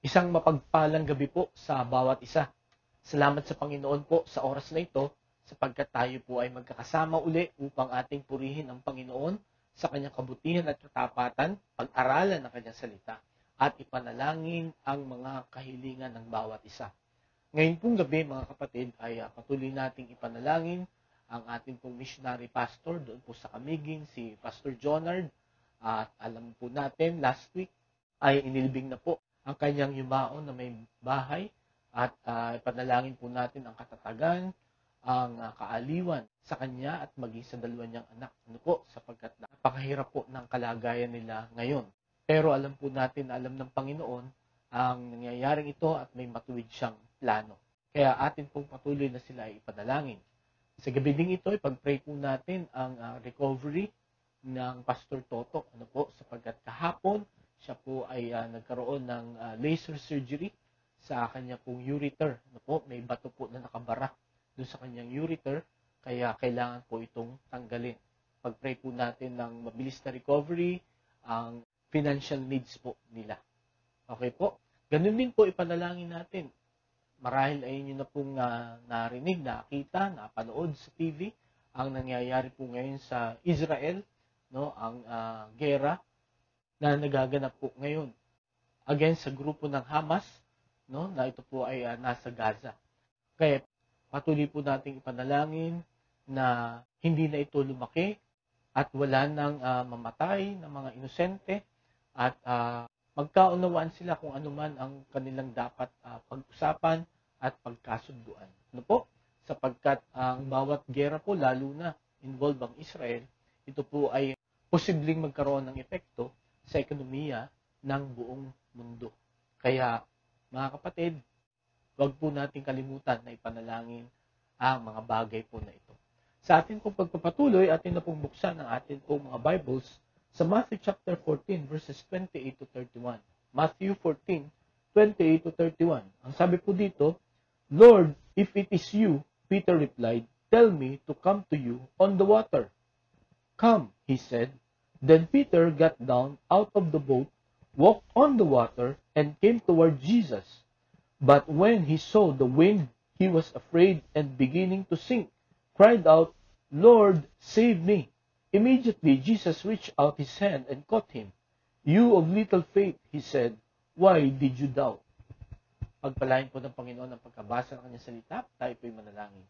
Isang mapagpalang gabi po sa bawat isa. Salamat sa Panginoon po sa oras na ito sapagkat tayo po ay magkakasama uli upang ating purihin ang Panginoon sa kanyang kabutihan at katapatan, pag-aralan ng kanyang salita at ipanalangin ang mga kahilingan ng bawat isa. Ngayon pong gabi mga kapatid ay patuloy nating ipanalangin ang ating pong missionary pastor doon po sa Kamiging, si Pastor Jonard. At alam po natin last week ay inilibing na po ang kanyang yumaon na may bahay at ipanalangin po natin ang katatagan, ang kaaliwan sa kanya at maging sa dalawa niyang anak. Ano po, sapagkat napakahirap po ng kalagayan nila ngayon. Pero alam po natin, alam ng Panginoon ang nangyayaring ito at may matuwid siyang plano. Kaya atin pong patuloy na sila ay ipanalangin. Sa gabi ding ito, ipag-pray po natin ang recovery ng Pastor Toto. Ano po, sapagkat kahapon, siya po ay nagkaroon ng laser surgery sa kanya pong ureter. Ano po, may bato po na nakabara doon sa kanyang ureter, kaya kailangan po itong tanggalin. Pag-pray po natin ng mabilis na recovery, ang financial needs po nila. Okay po? Ganun din po ipanalangin natin. Marahil ay inyo na pong narinig, nakita, napanood sa TV ang nangyayari po ngayon sa Israel, no, ang gera na nagaganap po ngayon against sa grupo ng Hamas, no, na ito po ay nasa Gaza. Kaya patuloy po nating ipanalangin na hindi na ito lumaki at wala nang mamatay ng mga inosente at magkaunawaan sila kung ano man ang kanilang dapat pag-usapan at pagkasunduan. Ano po? Sapagkat ang bawat gera po, lalo na involved ang Israel, ito po ay posibleng magkaroon ng epekto sa ekonomiya ng buong mundo. Kaya, mga kapatid, huwag po natin kalimutan na ipanalangin ang mga bagay po na ito. Sa atin pong pagpapatuloy, atin na pong buksan ang atin pong mga Bibles sa Matthew chapter 14, verses 28 to 31. Matthew 14, 28 to 31. Ang sabi po dito, Lord, if it is you, Peter replied, tell me to come to you on the water. Come, he said. Then Peter got down out of the boat, walked on the water, and came toward Jesus. But when he saw the wind, he was afraid and beginning to sink, cried out, Lord, save me. Immediately Jesus reached out his hand and caught him. You of little faith, he said, why did you doubt? Pagpalain po ng Panginoon ang pagkabasa ng kanyang salita, tayo po'y manalangin.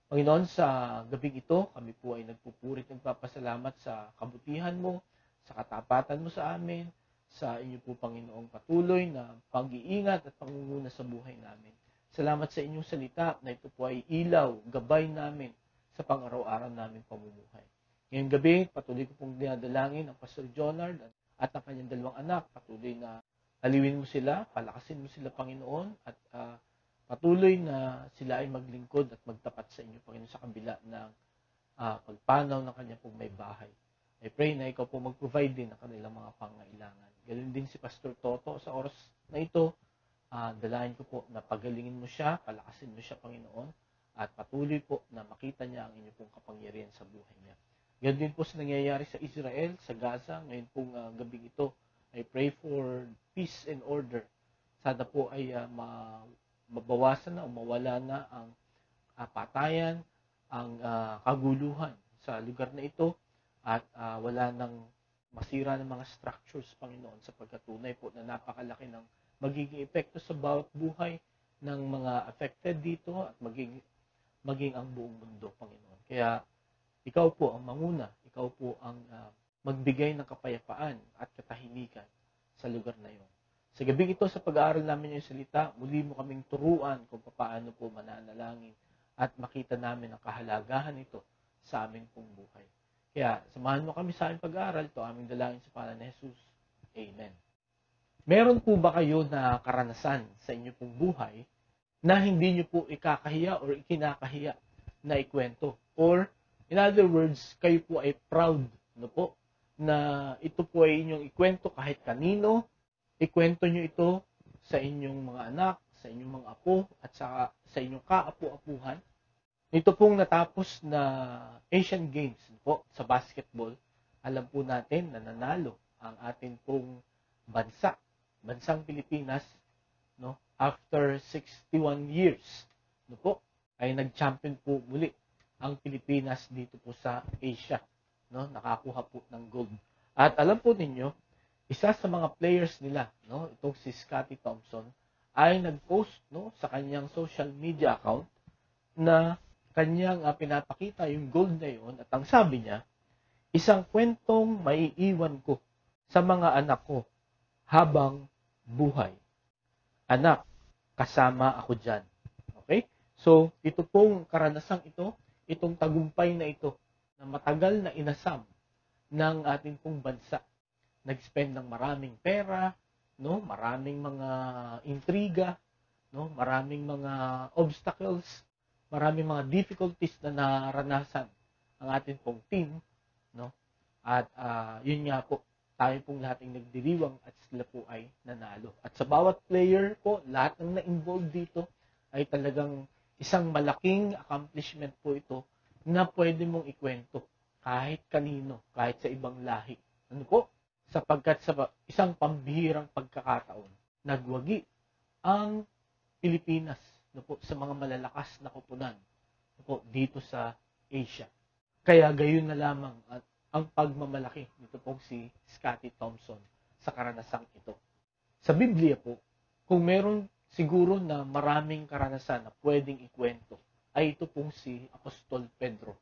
Panginoon, sa gabing ito, kami po ay nagpupurit ng papasalamat sa kabutihan mo, sa katapatan mo sa amin, sa inyo po, Panginoong patuloy na pag-iingat at pangunguna sa buhay namin. Salamat sa inyong salita na ito po ay ilaw, gabay namin sa pang-araw-araw namin pamumuhay. Ngayong gabi, patuloy ko pong dinadalangin ang Pastor Jonard at ang kanyang dalawang anak. Patuloy na aliwin mo sila, palakasin mo sila, Panginoon, at patuloy na sila ay maglingkod at magtapat sa inyo, Panginoon, sa kabila ng pagpanaw ng kanya pong may bahay. I pray na ikaw po mag-provide din ng kanilang mga pangailangan. Galing din si Pastor Toto sa oras na ito. Dalahin ko po na pagalingin mo siya, palakasin mo siya, Panginoon, at patuloy po na makita niya ang inyong pong kapangyarihan sa buhay niya. Ganun din po sa nangyayari sa Israel, sa Gaza, ngayon pong gabing ito. I pray for peace and order. Sana po ay mabawasan na o mawala na ang patayan, ang kaguluhan sa lugar na ito at wala nang masira ng mga structures, Panginoon, sapagkat tunay po na napakalaki ng magiging epekto sa bawat buhay ng mga affected dito at maging ang buong mundo, Panginoon. Kaya ikaw po ang manguna, ikaw po ang magbigay ng kapayapaan at katahimikan sa lugar na iyon. Sa gabi ito, sa pag-aaral namin yung salita, muli mo kaming turuan kung paano po mananalangin at makita namin ang kahalagahan ito sa aming pong buhay. Kaya, samahan mo kami sa aming pag-aaral. Ito aming dalangin sa pangalan ni Jesus. Amen. Meron po ba kayo na karanasan sa inyo pong buhay na hindi nyo po ikakahiya or ikinakahiya na ikwento? Or, in other words, kayo po ay proud, no po, na ito po ay inyong ikwento kahit kanino, ikwento nyo ito sa inyong mga anak, sa inyong mga apo, at sa inyong kaapu-apuhan. Ito pong natapos na Asian Games po sa basketball, alam po natin na nanalo ang ating pong bansang Pilipinas no, after 61 years, no po, ay nag-champion po muli ang Pilipinas dito po sa Asia, no, nakakuha po ng gold. At alam po ninyo, isa sa mga players nila, no, itong si Scottie Thompson, ay nag-post, no, sa kanyang social media account na kanyang pinapakita yung gold na yun, at ang sabi niya, isang kwentong maiiwan ko sa mga anak ko habang buhay. Anak, kasama ako dyan. Okay? So, ito pong karanasang ito, itong tagumpay na ito, na matagal na inasam ng ating pong bansa. Nag-spend ng maraming pera, no, maraming mga intriga, no, maraming mga obstacles, maraming mga difficulties na naranasan ang ating pong team, no? At yun nga po, tayo pong lahat ay nagdiriwang at sila po ay nanalo. At sa bawat player po, lahat ng na-involve dito ay talagang isang malaking accomplishment po ito na pwede mong ikwento kahit kanino, kahit sa ibang lahi. Ano po? Sapagkat sa isang pambihirang pagkakataon, nagwagi ang Pilipinas, no po, sa mga malalakas na koponan, no po, dito sa Asia. Kaya gayon na lamang at ang pagmamalaki nito pong si Scottie Thompson sa karanasang ito. Sa Biblia po, kung meron siguro na maraming karanasan na pwedeng ikwento, ay ito pong si Apostol Pedro.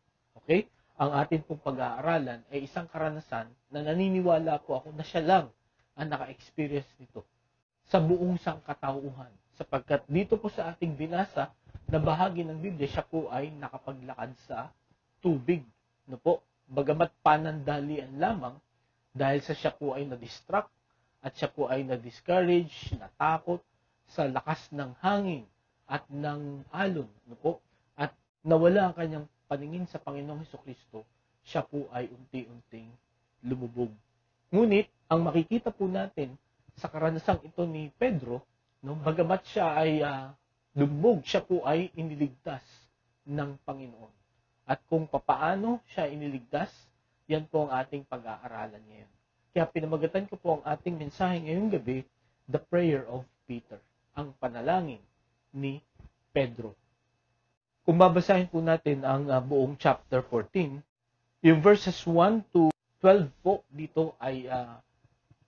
Okay? Ang atin pong pag-aaralan ay isang karanasan na naniniwala po ako na siya lang ang naka-experience nito sa buong sangkatauhan. Sapagkat dito po sa ating binasa na bahagi ng Biblia, siya po ay nakapaglakad sa tubig. No po? Bagamat panandalian lamang, dahil sa siya po ay na-distract at siya po ay na-discourage, natakot sa lakas ng hangin at ng alon. No po? At nawala ang kanyang paningin sa Panginoong Hesukristo, siya po ay unti-unting lumubog. Ngunit, ang makikita po natin sa karanasang ito ni Pedro, no, bagamat siya ay lumubog, siya po ay iniligtas ng Panginoon. At kung papaano siya iniligtas, yan po ang ating pag-aaralan ngayon. Kaya pinamagatan ko po ang ating mensahe ngayong gabi, The Prayer of Peter, ang panalangin ni Pedro. Kung babasahin po natin ang buong chapter 14, yung verses 1 to 12 po dito ay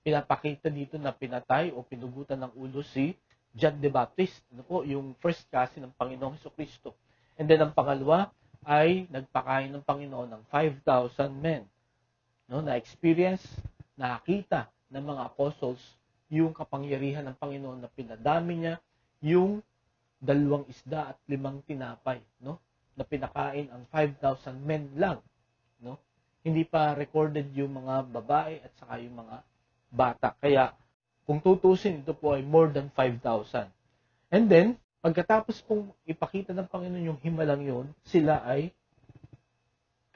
pinapakita dito na pinatay o pinugutan ng ulo si John the Baptist. Ano po, yung first cousin ng Panginoong Hesukristo. And then ang pangalawa ay nagpakain ng Panginoon ng 5,000 men. No, na-experience, nakita ng mga apostles yung kapangyarihan ng Panginoon na pinadami niya yung 2 isda at 5 tinapay, no? Na pinakain ang 5,000 men lang, no? Hindi pa recorded yung mga babae at saka yung mga bata. Kaya kung tutusin, ito po ay more than 5,000. And then pagkatapos pong ipakita ng Panginoon yung himalang yun, sila ay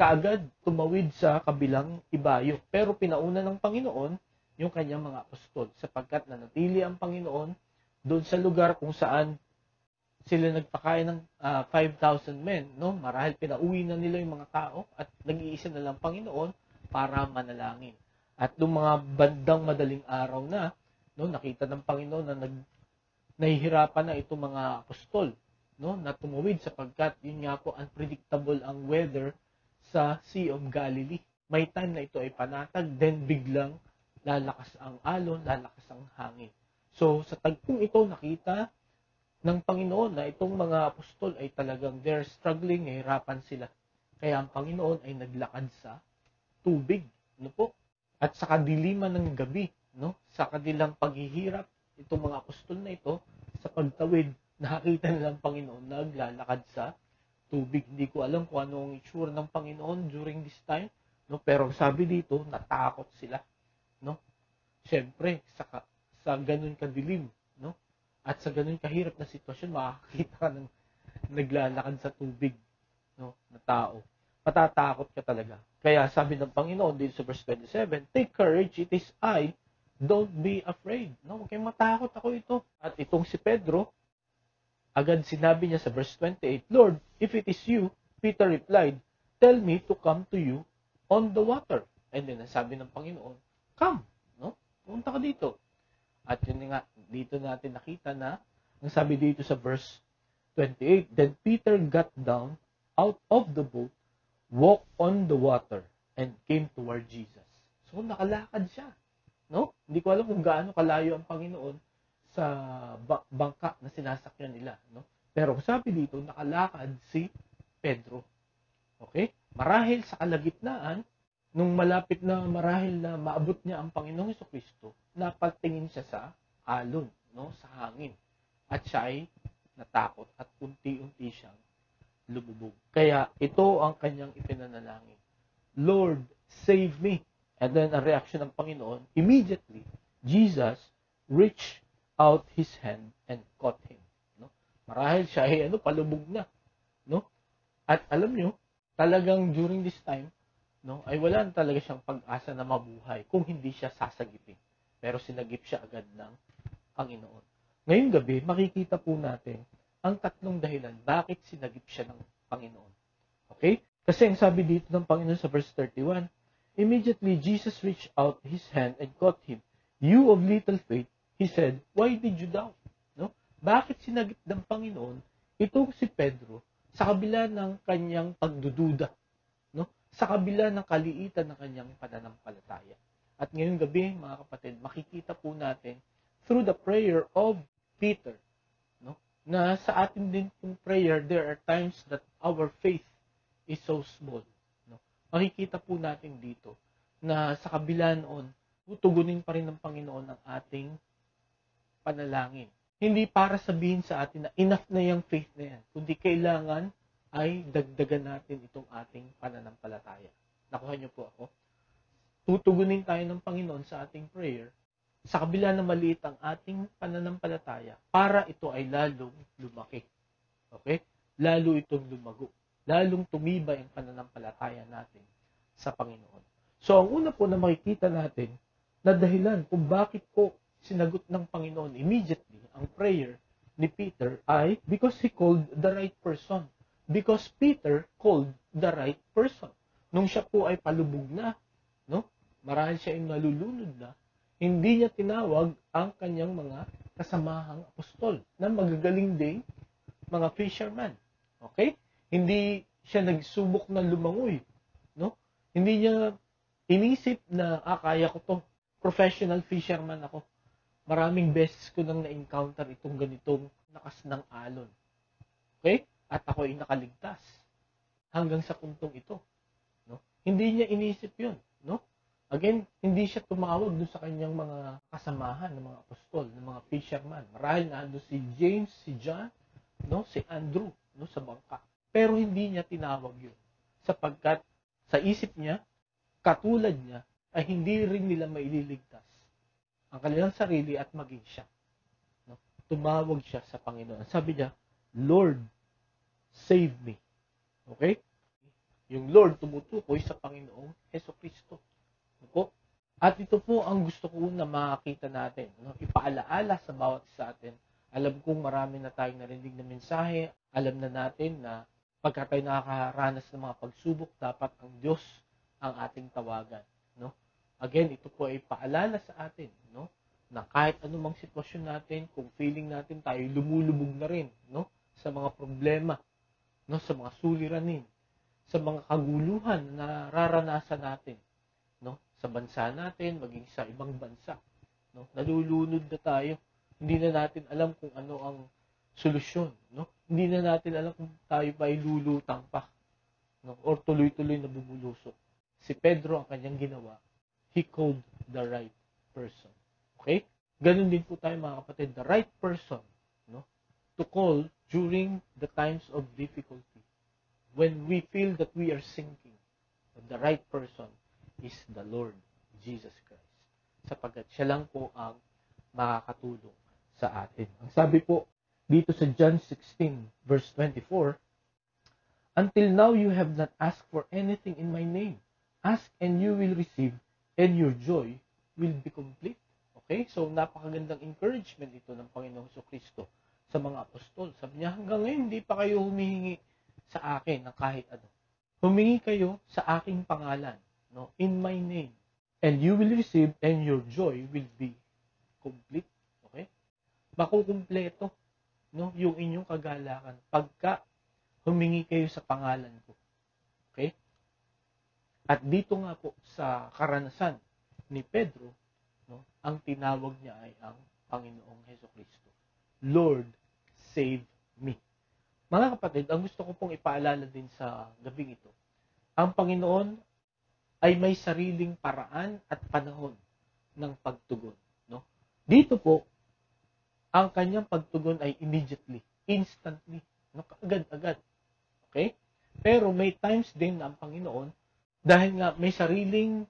kaagad tumawid sa kabilang ibayo. Pero pinauna ng Panginoon yung kanyang mga apostol sapagkat nanatili ang Panginoon doon sa lugar kung saan sila nagpakain ng 5,000 men. No? Marahil pinauwi na nila yung mga tao at nag-iisa na lang Panginoon para manalangin. At noong mga bandang madaling araw na, no, nakita ng Panginoon na nahihirapan na itong mga apostol, no, na tumawid sapagkat yun nga po unpredictable ang weather sa Sea of Galilee. May time na ito ay panatag, then biglang lalakas ang alon, lalakas ang hangin. So sa tagpong ito nakita ng Panginoon na itong mga apostol ay talagang they're struggling, nahihirapan sila. Kaya ang Panginoon ay naglakad sa tubig, no po? At sa kadiliman ng gabi, no, sa kanilang paghihirap, itong mga apostol na ito, sa pagtawid, nakakita nilang Panginoon naglalakad sa tubig. Hindi ko alam kung ano ang itsura ng Panginoon during this time, no? Pero sabi dito, natakot sila, no? Siyempre, sa ganun kadilim, no? At sa ganun kahirap na sitwasyon, makakita ka ng naglalakad sa tubig, no, na tao. Matatakot ka talaga. Kaya sabi ng Panginoon dito sa verse 27, take courage, it is I, don't be afraid. No, huwag kayong matakot, ako ito. At itong si Pedro, agad sinabi niya sa verse 28, Lord, if it is you, Peter replied, tell me to come to you on the water. And then sabi ng Panginoon, come, no? Punta ka dito. At yun nga, dito natin nakita na, ang sabi dito sa verse 28, Then Peter got down out of the boat, walked on the water, and came toward Jesus. So, nakalakad siya. No? Hindi ko alam kung gaano kalayo ang Panginoon sa bangka na sinasakyan nila. No? Pero sabi dito, nakalakad si Pedro. Okay? Marahil sa kalagitnaan, nung malapit na marahil na maabot niya ang Panginoong Jesucristo, napatingin siya sa alon, no? Sa hangin. At siya ay natakot at unti-unti siyang lumubog. Kaya ito ang kanyang ipinanalangin. Lord, save me. And then ang reaction ng Panginoon, immediately, Jesus reached out His hand and caught him. No? Marahil siya ay palubog na. No? At alam nyo, talagang during this time, no, ay wala na talaga siyang pag-asa na mabuhay kung hindi siya sasagipin. Pero sinagip siya agad ng Panginoon. Ngayong gabi, makikita po natin ang tatlong dahilan bakit sinagip siya ng Panginoon. Okay? Kasi ang sabi dito ng Panginoon sa verse 31, Immediately Jesus reached out His hand and caught him. You of little faith, He said, why did you doubt? No? Bakit sinagip ng Panginoon itong si Pedro sa kabila ng kanyang pagdududa? No? Sa kabila ng kaliitan ng kanyang pananampalataya. At ngayong gabi, mga kapatid, makikita po natin through the prayer of Peter, no? Na sa atin din pong prayer, there are times that our faith is so small. No? Makikita po natin dito na sa kabila noon, tutugunin pa rin ng Panginoon ang ating panalangin. Hindi para sabihin sa atin na enough na yung faith na yan, kundi kailangan ay dagdagan natin itong ating pananampalataya. Nakuha niyo po ako? Tutugunin tayo ng Panginoon sa ating prayer sa kabila na maliit ang ating pananampalataya para ito ay lalong lumaki. Okay? Lalo itong lumago. Lalong tumibay ang pananampalataya natin sa Panginoon. So, ang una po na makikita natin na dahilan kung bakit po sinagot ng Panginoon immediately ang prayer ni Peter ay because he called the right person. Because Peter called the right person. Nung siya po ay palubog na, no? Marahil siya ay nalulunod na, hindi niya tinawag ang kanyang mga kasamahang apostol na magagaling ding mga fisherman. Okay? Hindi siya nagsubok na lumangoy. No? Hindi niya inisip na, kaya ko to. Professional fisherman ako. Maraming beses ko nang na-encounter itong ganitong lakas ng alon. Okay? At ako ay nakaligtas hanggang sa puntong ito. No? Hindi niya inisip yun. No? Again, hindi siya tumawag doon sa kanyang mga kasamahan, ng mga apostol, ng mga fisherman. Marahil na doon si James, si John, no? Si Andrew, no? Sa bangka. Pero hindi niya tinawag yun. Sapagkat sa isip niya, katulad niya, ay hindi rin nila maililigtas ang kanilang sarili at maging siya. No? Tumawag siya sa Panginoon. Sabi niya, Lord, save me. Okay? Yung Lord tumutukoy sa Panginoong Jesucristo. Po. At ito po ang gusto ko na makita natin. No? Ipaalaala sa bawat isa atin. Alam kong marami na tayong narinig na mensahe. Alam na natin na pagka tayo nakakaranas ng mga pagsubok, dapat ang Diyos ang ating tawagan. No? Again, ito po ay paalala sa atin. No? Na kahit anumang sitwasyon natin, kung feeling natin tayo lumulubog na rin, no? Sa mga problema, no? Sa mga suliranin, sa mga kaguluhan na nararanasan natin, no? Sa bansa natin, maging sa ibang bansa, no? Nalulunod na tayo. Hindi na natin alam kung ano ang solusyon, no? Hindi na natin alam kung tayo pa ay lulutang pa, no? Or tuloy-tuloy na bumulusok. Si Pedro ang kanyang ginawa. He called the right person. Okay? Ganun din po tayo mga kapatid, the right person, no? To call during the times of difficulty. When we feel that we are sinking, the right person is the Lord Jesus Christ. Sapagkat siya lang po ang makakatulong sa atin. Ang sabi po dito sa John 16 verse 24, Until now you have not asked for anything in my name. Ask and you will receive, and your joy will be complete. Okay? So napakagandang encouragement ito ng Panginoong Jesucristo sa mga apostol. Sabi niya, hanggang ngayon hindi pa kayo humihingi sa akin ng kahit ano. Humingi kayo sa aking pangalan, no? In my name. And you will receive, and your joy will be complete. Okay? makukumpleto, no, yung inyong kagalakan pagka humingi kayo sa pangalan ko. Okay? At dito nga po sa karanasan ni Pedro, no, ang tinawag niya ay ang Panginoong Hesukristo. Lord, save me. Mga kapatid, ang gusto ko pong ipaalala din sa gabing ito, ang Panginoon ay may sariling paraan at panahon ng pagtugon. No? Dito po, ang kanyang pagtugon ay immediately, instantly, no? Agad-agad. Okay? Pero may times din na ang Panginoon, dahil nga may sariling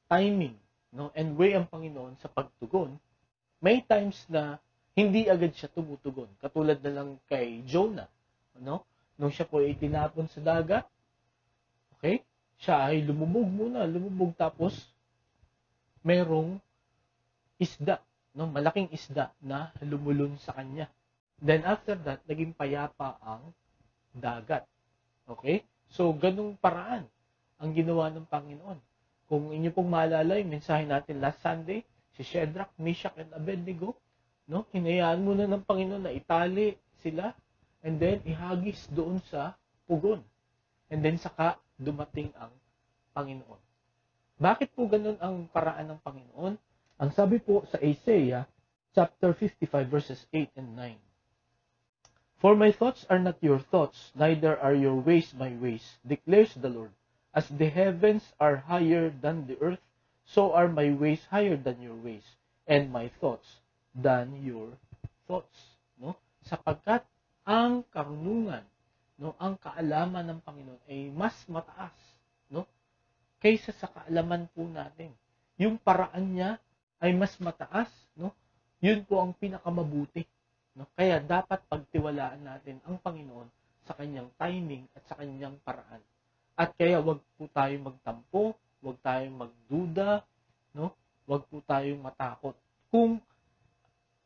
timing, no, and way ang Panginoon sa pagtugon, may times na hindi agad siya tumutugon. Katulad na lang kay Jonah, no? Nung siya po ay tinapon sa dagat, okay? Siya ay lumubog tapos merong isda, no? Malaking isda na lumulun sa kanya. Then after that, naging payapa ang dagat. Okay? So, ganung paraan ang ginawa ng Panginoon. Kung inyo pong maalala yung mensahe natin last Sunday, si Shadrach, Meshach, and Abednego, no? Hinayaan muna ng Panginoon na itali sila and then ihagis doon sa pugon. And then saka dumating ang Panginoon. Bakit po ganun ang paraan ng Panginoon? Ang sabi po sa Isaiah chapter 55 verses 8 and 9. For my thoughts are not your thoughts, neither are your ways my ways, declares the Lord. As the heavens are higher than the earth, so are my ways higher than your ways, and my thoughts than your thoughts. No? Sapagkat ang karunungan, no, ang kaalaman ng Panginoon ay mas mataas, no, kaysa sa kaalaman po natin. Yung paraan niya ay mas mataas, no? Yun po ang pinakamabuti, no? Kaya dapat pagtiwalaan natin ang Panginoon sa kanyang timing at sa kanyang paraan. At kaya wag po tayong magtampo, wag tayong magduda, no? Wag po tayong matakot. Kung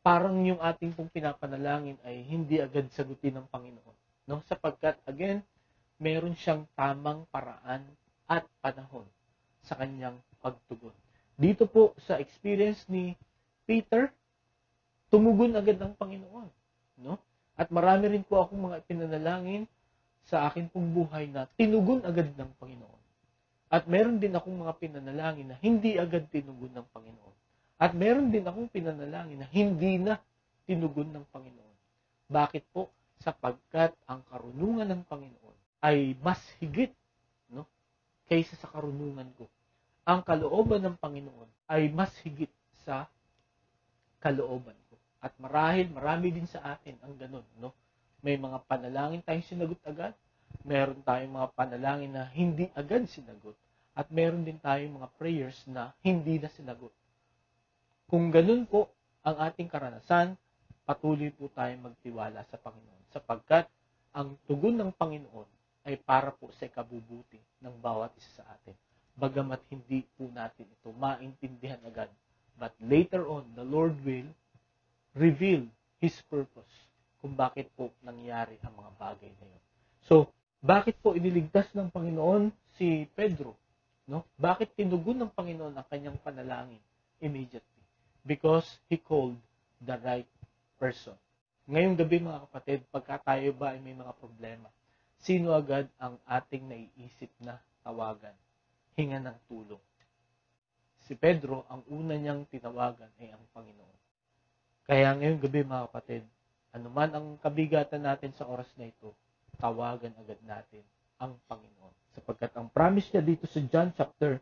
parang yung ating pong pinapanalangin ay hindi agad sagutin ng Panginoon, no? Sapagkat again, meron siyang tamang paraan at panahon sa kanyang pagtugon. Dito po sa experience ni Peter, tumugon agad ang Panginoon, no? At marami rin po akong mga pinanalangin sa akin pong buhay na tinugon agad ng Panginoon. At meron din akong mga pinanalangin na hindi agad tinugon ng Panginoon. At meron din akong pinanalangin na hindi na tinugon ng Panginoon. Bakit po? Sapagkat ang karunungan ng Panginoon ay mas higit, no, kaysa sa karunungan ko. Ang kalooban ng Panginoon ay mas higit sa kalooban ko. At marami din sa atin ang ganun, no? May mga panalangin tayong sinagot agad, meron tayong mga panalangin na hindi agad sinagot, at meron din tayong mga prayers na hindi na sinagot. Kung ganun po ang ating karanasan, patuloy po tayong magtiwala sa Panginoon, sapagkat ang tugon ng Panginoon ay para po sa ikabubuti ng bawat isa sa atin. Bagamat hindi po natin ito maintindihan agad, but later on, the Lord will reveal His purpose kung bakit po nangyari ang mga bagay na yun. So, bakit po iniligtas ng Panginoon si Pedro? No? Bakit tinugon ng Panginoon ang kanyang panalangin immediately? Because He called the right person. Ngayong gabi mga kapatid, pagka tayo ba ay may mga problema, sino agad ang ating naiisip na tawagan? Hinga ng tulong. Si Pedro, ang una niyang tinawagan ay ang Panginoon. Kaya ngayong gabi mga kapatid, anuman ang kabigatan natin sa oras na ito, tawagan agad natin ang Panginoon. Sapagkat ang promise niya dito sa John chapter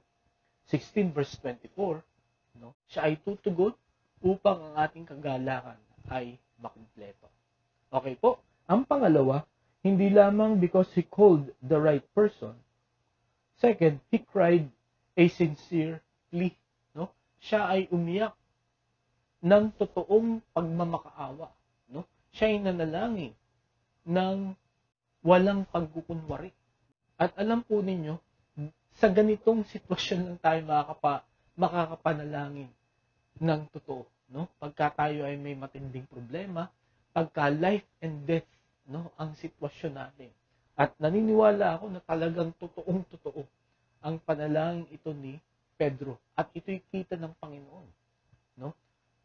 16 verse 24, no, siya ay tutugon upang ang ating kagalakan ay makumpleto. Okay po? Ang pangalawa, hindi lamang because He called the right person. Second, He cried a sincere plea. No? Siya ay umiyak ng totoong pagmamakaawa. No? Siya ay nanalangin ng walang pagkukunwari. At alam po ninyo, sa ganitong sitwasyon lang tayo makakapanalangin ng totoo. No? Pagka tayo ay may matinding problema, pagka life and death, no, ang sitwasyon natin. At naniniwala ako na talagang totoong-totoo ang panalangin ito ni Pedro. At ito'y kita ng Panginoon. No?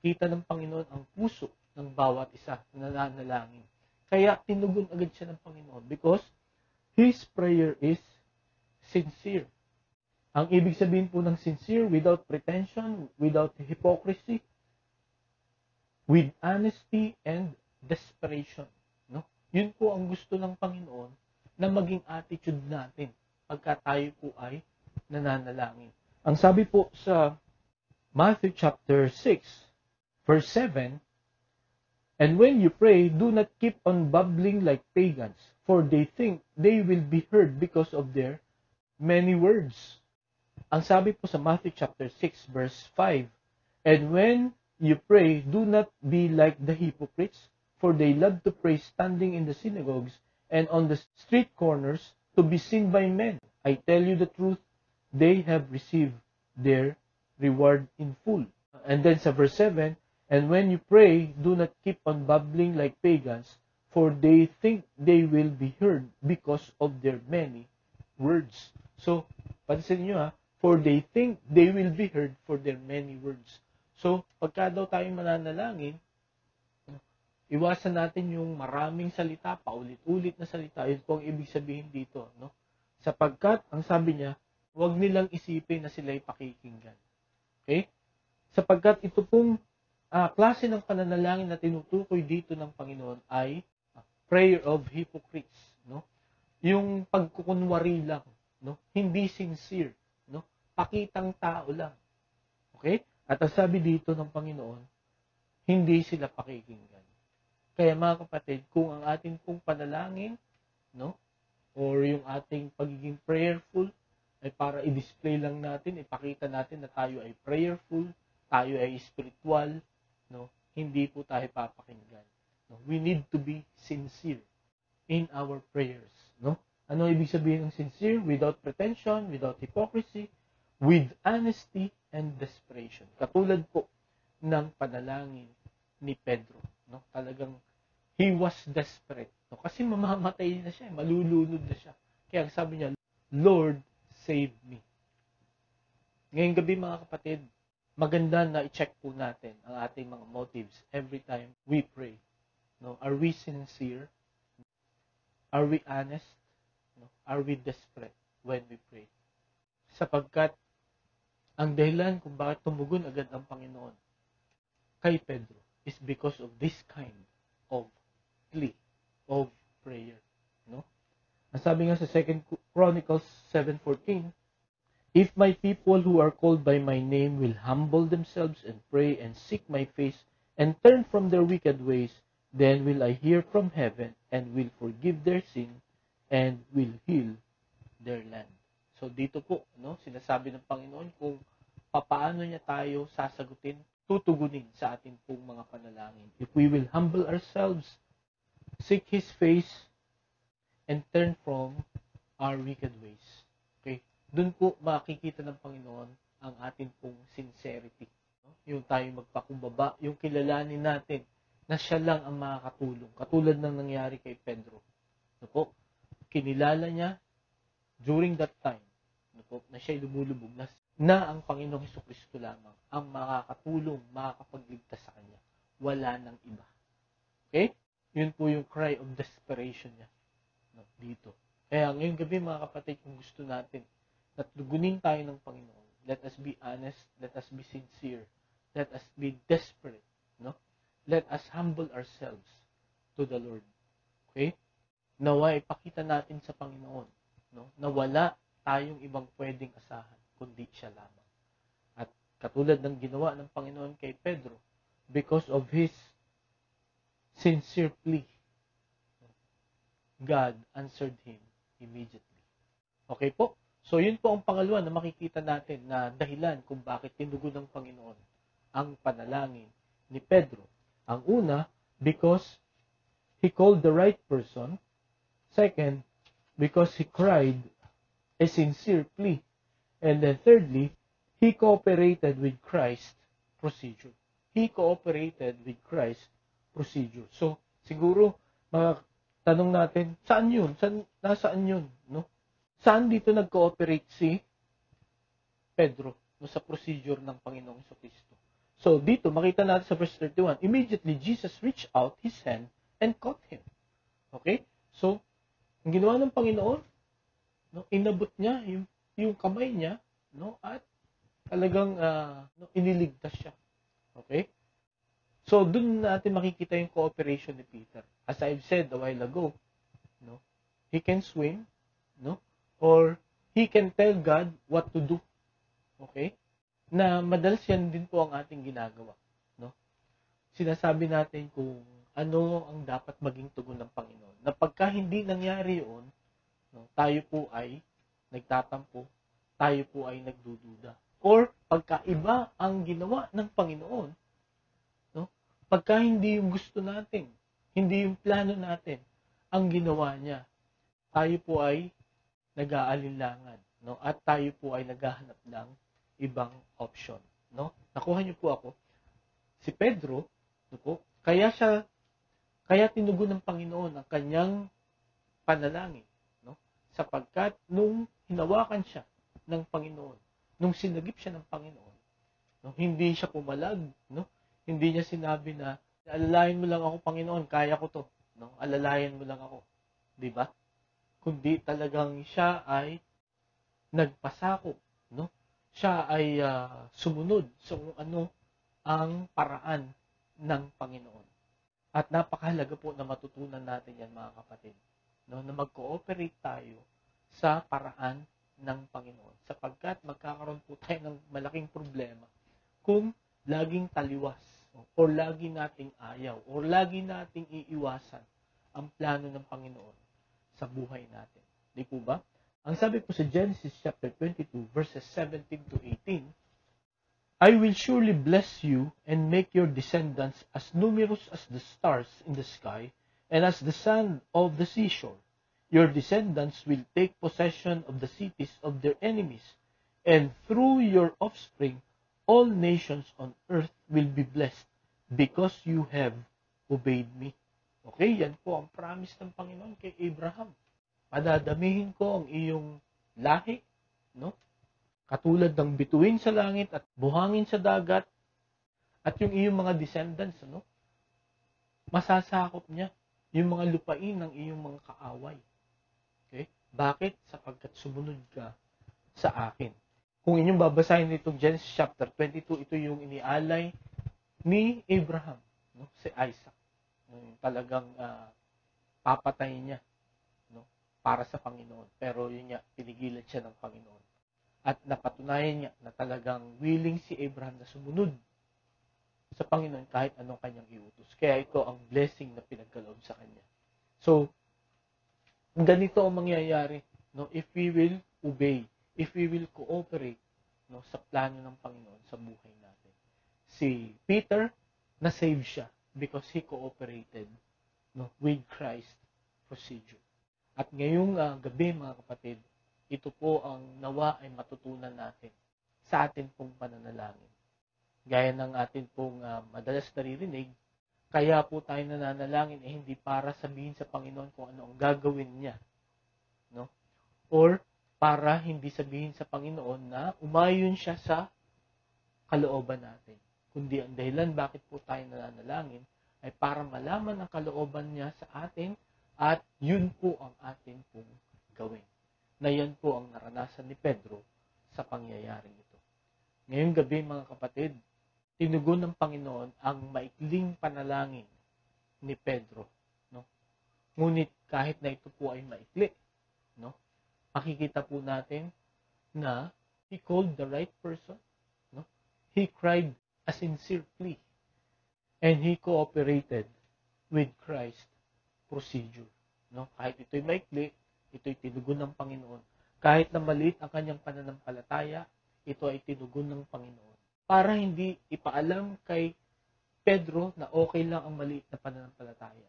Kita ng Panginoon ang puso ng bawat isa na nananalangin. Kaya tinugon agad siya ng Panginoon because his prayer is sincere. Ang ibig sabihin po ng sincere, without pretension, without hypocrisy, with honesty and desperation. No? Yun po ang gusto ng Panginoon na maging attitude natin pagka tayo po ay nananalangin. Ang sabi po sa Matthew chapter 6, verse 7, "And when you pray, do not keep on babbling like pagans, for they think they will be heard because of their many words." Ang sabi po sa Matthew chapter 6, verse 5, "And when you pray, do not be like the hypocrites, for they love to pray standing in the synagogues and on the street corners to be seen by men. I tell you the truth, they have received their reward in full." And then sa verse 7, "And when you pray, do not keep on babbling like pagans, for they think they will be heard because of their many words." So, pansin nyo for they think they will be heard for their many words. So, pagka daw tayo mananalangin, iwasan natin yung maraming salita, paulit-ulit na salita. Yun po ang ibig sabihin dito. No? Sapagkat, ang sabi niya, huwag nilang isipin na sila'y pakikinggan. Okay? Sapagkat ito pong klase ng pananalangin na tinutukoy dito ng Panginoon ay prayer of hypocrites. No? Yung pagkukunwari lang. No? Hindi sincere. No? Pakitang tao lang. Okay? At ang sabi dito ng Panginoon, hindi sila pakikinggan. Kaya mga kapatid, kung ang ating pong panalangin, no, or yung ating pagiging prayerful, ay para i-display lang natin, ipakita natin na tayo ay prayerful, tayo ay spiritual, no, hindi po tayo papakinggan. No? We need to be sincere in our prayers. No? Ano ibig sabihin ng sincere? Without pretension, without hypocrisy, with honesty and desperation. Katulad po ng panalangin ni Pedro. No? Talagang he was desperate. No? Kasi mamamatay na siya, malulunod na siya. Kaya sabi niya, "Lord, save me." Ngayong gabi mga kapatid, maganda na i-check po natin ang ating mga motives every time we pray. No? Are we sincere? Are we honest? No? Are we desperate when we pray? Sapagkat ang dahilan kung bakit tumugon agad ang Panginoon kay Pedro is because of this kind of plea, of prayer. No? Ang sabi nga sa 2 Chronicles 7:14, "If my people who are called by my name will humble themselves and pray and seek my face and turn from their wicked ways, then will I hear from heaven and will forgive their sin and will heal their land." So dito po, no, sinasabi ng Panginoon kung papaano niya tayo sasagutin, tutugunin sa ating pong mga panalangin. If we will humble ourselves, seek His face, and turn from our wicked ways. Okay? Doon po makikita ng Panginoon ang ating pong sincerity. No? Yung tayo magpakumbaba, yung kilalanin natin na siya lang ang makakatulong. Katulad ng nangyari kay Pedro. No po? Kinilala niya during that time, no po, na siya'y lumulubog na ang Panginoong Hesukristo lamang ang makakatulong, makakapagligtas sa kanya. Wala nang iba. Okay? Yun po yung cry of desperation niya. No, dito. Kaya ngayong gabi mga kapatid, kung gusto natin na tugunin tayo ng Panginoon, let us be honest, let us be sincere, let us be desperate. No? Let us humble ourselves to the Lord. Okay? Nawa ipakita natin sa Panginoon, no, na wala tayong ibang pwedeng asahan kundi siya lamang. At katulad ng ginawa ng Panginoon kay Pedro, because of his sincere plea, God answered him immediately. Okay po? So yun po ang pangalawa na makikita natin na dahilan kung bakit tinugon ng Panginoon ang panalangin ni Pedro. Ang una, because he called the right person. Second, because he cried a sincere plea. And then thirdly, he cooperated with Christ's procedure. He cooperated with Christ's procedure. So, siguro, mga tanong natin, saan yun? Nasaan yun? No? Saan dito nag-cooperate si Pedro no, sa procedure ng Panginoong Jesucristo? So, dito, makita natin sa verse 31, immediately Jesus reached out his hand and caught him. Okay? So, ang ginawa ng Panginoon, no, inabot niya yung kamay niya, no, at talagang iniligtas siya. Okay? So, dun natin makikita yung cooperation ni Peter. As I've said a while ago, no, he can swim, no, or he can tell God what to do. Okay? Na madalas yan din po ang ating ginagawa, no? Sinasabi natin kung ano ang dapat maging tugon ng Panginoon. Na pagka hindi nangyari yun, no, tayo po ay nagtatampo, tayo po ay nagdududa. Or pagka iba ang ginawa ng Panginoon, no? Pagka hindi yung gusto natin, hindi yung plano natin ang ginawa niya, tayo po ay nag-aalinlangan, no? At tayo po ay naghahanap ng ibang option, no? Nakuha niyo po ako. Si Pedro, no po, kaya tinugon ng Panginoon ang kanyang panalangin, no? Sapagkat nung hinawakan siya ng Panginoon, nung sinagip siya ng Panginoon, no? Hindi siya pumalag, no? Hindi niya sinabi na alalayan mo lang ako, Panginoon, kaya ko to, no? Alalayan mo lang ako, di ba? Kundi talagang siya ay nagpasako, no? Siya ay sumunod sa kung ano ang paraan ng Panginoon. At napakahalaga po na matutunan natin yan, mga kapatid, no? Na mag-cooperate tayo sa paraan ng Panginoon. Sapagkat magkakaroon po tayo ng malaking problema kung laging taliwas o lagi nating ayaw o lagi nating iiwasan ang plano ng Panginoon sa buhay natin. Di po ba? Ang sabi po sa Genesis chapter 22 verses 17 to 18, I will surely bless you and make your descendants as numerous as the stars in the sky and as the sand of the seashore. Your descendants will take possession of the cities of their enemies, and through your offspring all nations on earth will be blessed because you have obeyed me. Okay, yan po ang promise ng Panginoon kay Abraham. Padadamihin ko ang iyong lahi, no? Katulad ng bituin sa langit at buhangin sa dagat, at yung iyong mga descendants, no? Masasakop niya yung mga lupain ng iyong mga kaaway. Okay? Bakit? Sapagkat sumunod ka sa akin. Kung inyong babasahin itong Genesis chapter 22, ito yung inialay ni Abraham, no? Si Isaac. Talagang papatayin niya, no? Para sa Panginoon. Pero yun nga, pinigilan siya ng Panginoon. At napatunayan niya na talagang willing si Abraham na sumunod sa Panginoon kahit anong kanyang iutos. Kaya ito ang blessing na pinagkaloob sa kanya. So, ganito ang mangyayari, no? If we will obey, if we will cooperate, no, sa plano ng Panginoon sa buhay natin. Si Peter, na-save siya because he cooperated, no, with Christ procedure. At ngayong gabi, mga kapatid, ito po ang nawa ay matutunan natin sa atin pong pananalangin. Gaya ng atin pong madalas naririnig, kaya po tayo nananalangin hindi para sabihin sa Panginoon kung ano ang gagawin niya, no? Or para hindi sabihin sa Panginoon na umayon siya sa kalooban natin. Kundi ang dahilan bakit po tayo nananalangin ay para malaman ang kalooban niya sa atin at yun po ang atin pong gawin. Na yan po ang naranasan ni Pedro sa pangyayaring ito. Ngayong gabi, mga kapatid, tinugon ng Panginoon ang maikling panalangin ni Pedro, no? Ngunit kahit na ito po ay maikli, no? Makikita po natin na he called the right person, no? He cried a sincere plea and he cooperated with Christ procedure, no? Kahit ito'y maikli, ito'y tinugon ng Panginoon. Kahit na maliit ang kanyang pananampalataya, ito ay tinugon ng Panginoon. Para hindi ipaalam kay Pedro na okay lang ang maliit na pananampalataya.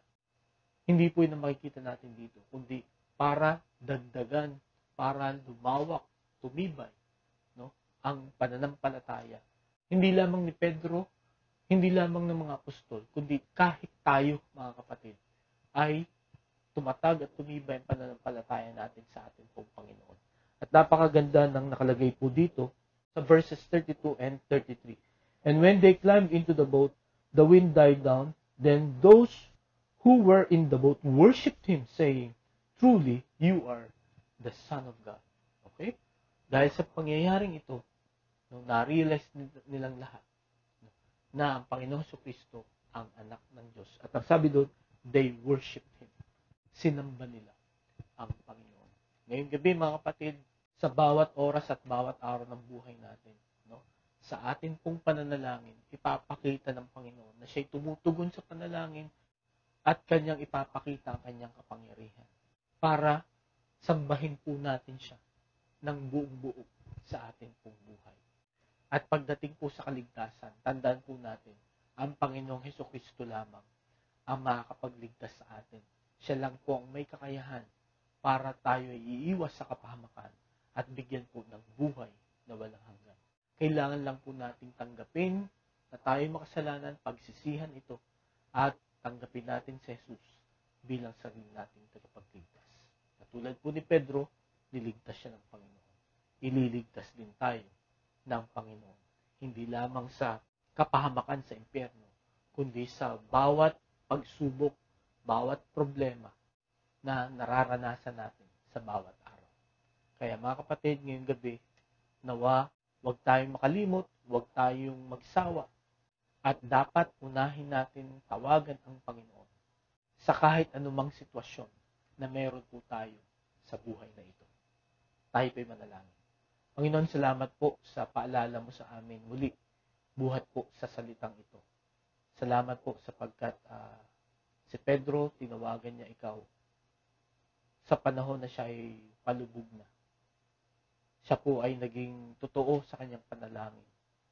Hindi po yun ang makikita natin dito, kundi para dagdagan, para lumawak, tumibay, no, ang pananampalataya. Hindi lamang ni Pedro, hindi lamang ng mga apostol, kundi kahit tayo, mga kapatid, ay tumatag at tumibay ang pananampalataya natin sa ating pong Panginoon. At napakaganda ng nakalagay po dito sa verses 32 and 33. And when they climbed into the boat, the wind died down. Then those who were in the boat worshipped him, saying, "Truly, you are the Son of God." Okay? Dahil sa pangyayaring ito, nung na-realize nilang lahat na ang Panginoong Kristo ang anak ng Diyos. At ang sabi doon, they worshipped him. Sinamba nila ang Panginoon. Ngayong gabi, mga kapatid, sa bawat oras at bawat araw ng buhay natin, no? Sa atin pong pananalangin, ipapakita ng Panginoon na siya'y tumutugon sa panalangin at kanyang ipapakita ang kanyang kapangyarihan para sambahin po natin siya ng buong buo sa ating pong buhay. At pagdating po sa kaligtasan, tandaan po natin, ang Panginoong Hesukristo lamang ang makakapagligtas sa atin. Siya lang po ang may kakayahan para tayo ay iiwas sa kapahamakan at bigyan po ng buhay na walang hanggan. Kailangan lang po nating tanggapin na tayo makasalanan, pagsisihan ito, at tanggapin natin si Jesus bilang sarili nating tagapagligtas. Katulad po ni Pedro, niligtas siya ng Panginoon. Ililigtas din tayo ng Panginoon. Hindi lamang sa kapahamakan sa impyerno, kundi sa bawat pagsubok, bawat problema na nararanasan natin sa bawat araw. Kaya mga kapatid, ngayong gabi, nawa, huwag tayong makalimot, huwag tayong magsawa, at dapat unahin natin tawagan ang Panginoon sa kahit anumang sitwasyon na meron po tayo sa buhay na ito. Tayo po'y manalangin. Panginoon, salamat po sa paalala mo sa amin muli, buhat po sa salitang ito. Salamat po sapagkat si Pedro, tinawagan niya ikaw sa panahon na siya ay palubog na. Siya po ay naging totoo sa kanyang panalangin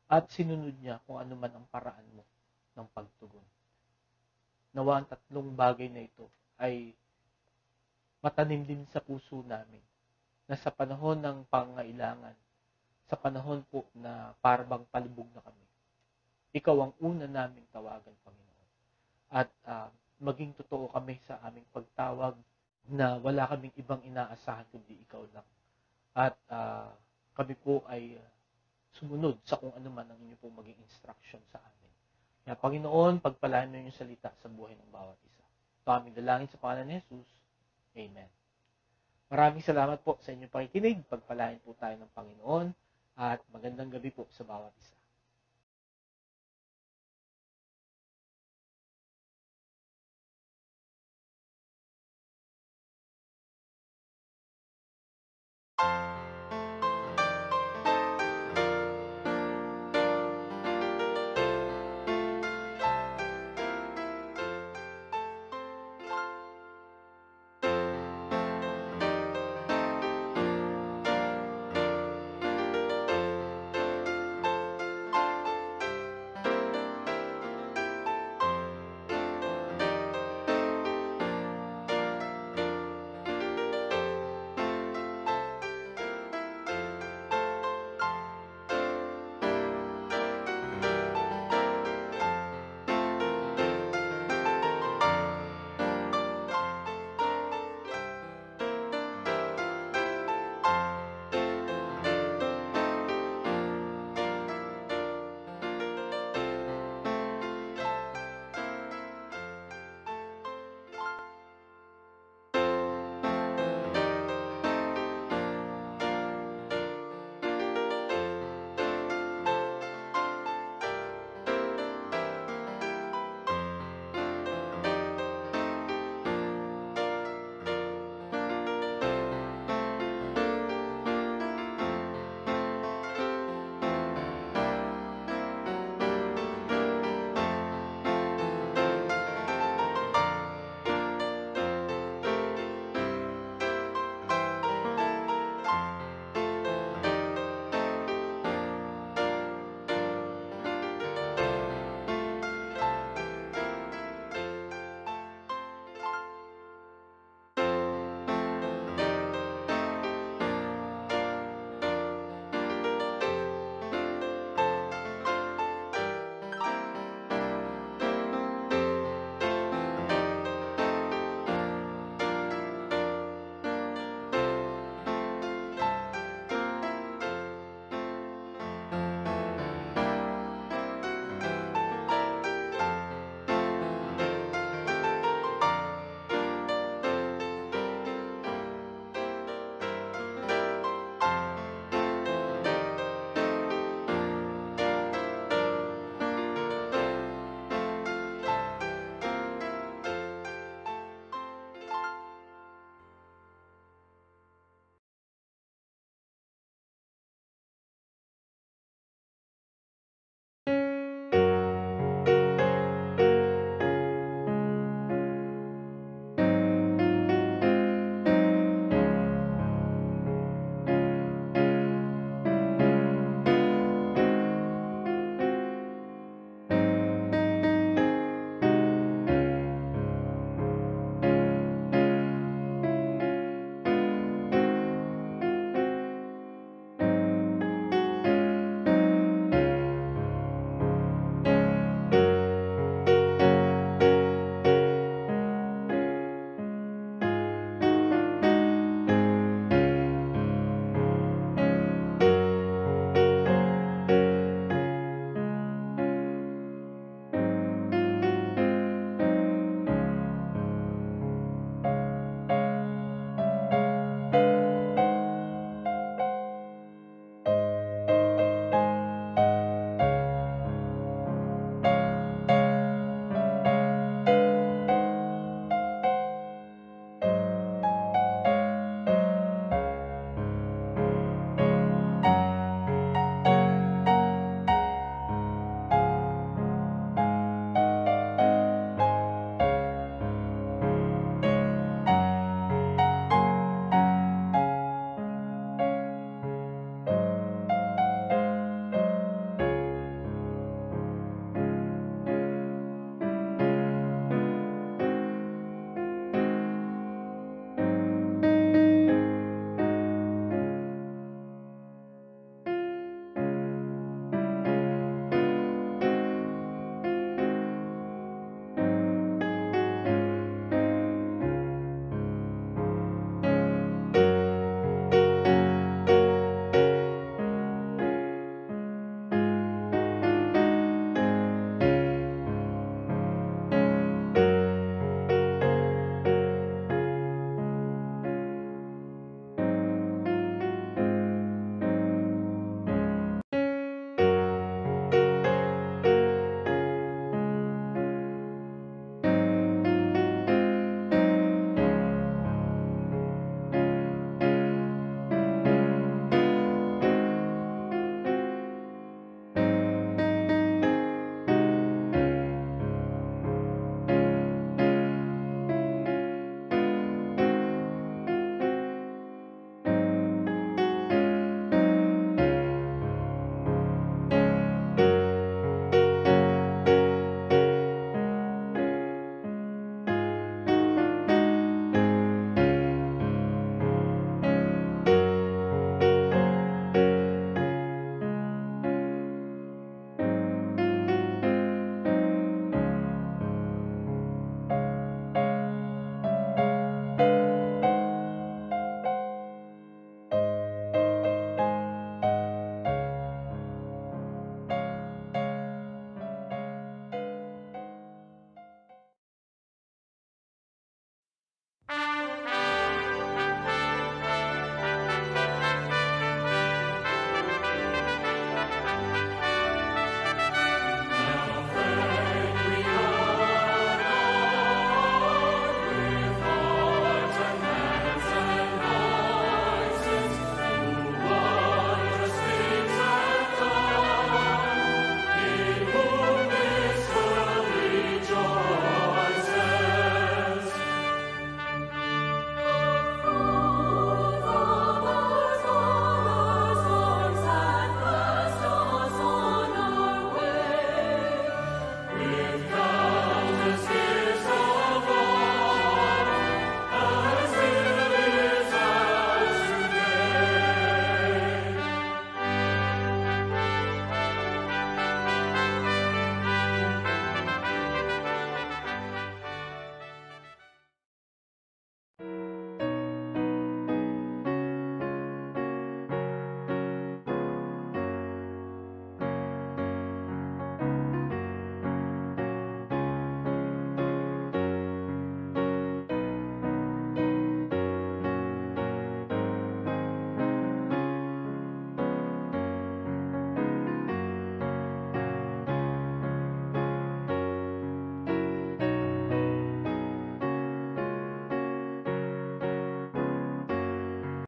at sinunod niya kung ano man ang paraan mo ng pagtugon. Nawa ang tatlong bagay na ito ay matanim din sa puso namin na sa panahon ng pangailangan, sa panahon po na parang palubog na kami, ikaw ang una naming tawagan, Panginoon. At maging totoo kami sa aming pagtawag na wala kaming ibang inaasahan kundi ikaw lang. At kami po ay sumunod sa kung ano man ang inyo pong maging instruction sa amin. Kaya Panginoon, pagpalain mo yung salita sa buhay ng bawat isa. Ito aming dalangin sa pangalan ni Jesus. Amen. Maraming salamat po sa inyong pakikinig. Pagpalain po tayo ng Panginoon at magandang gabi po sa bawat isa.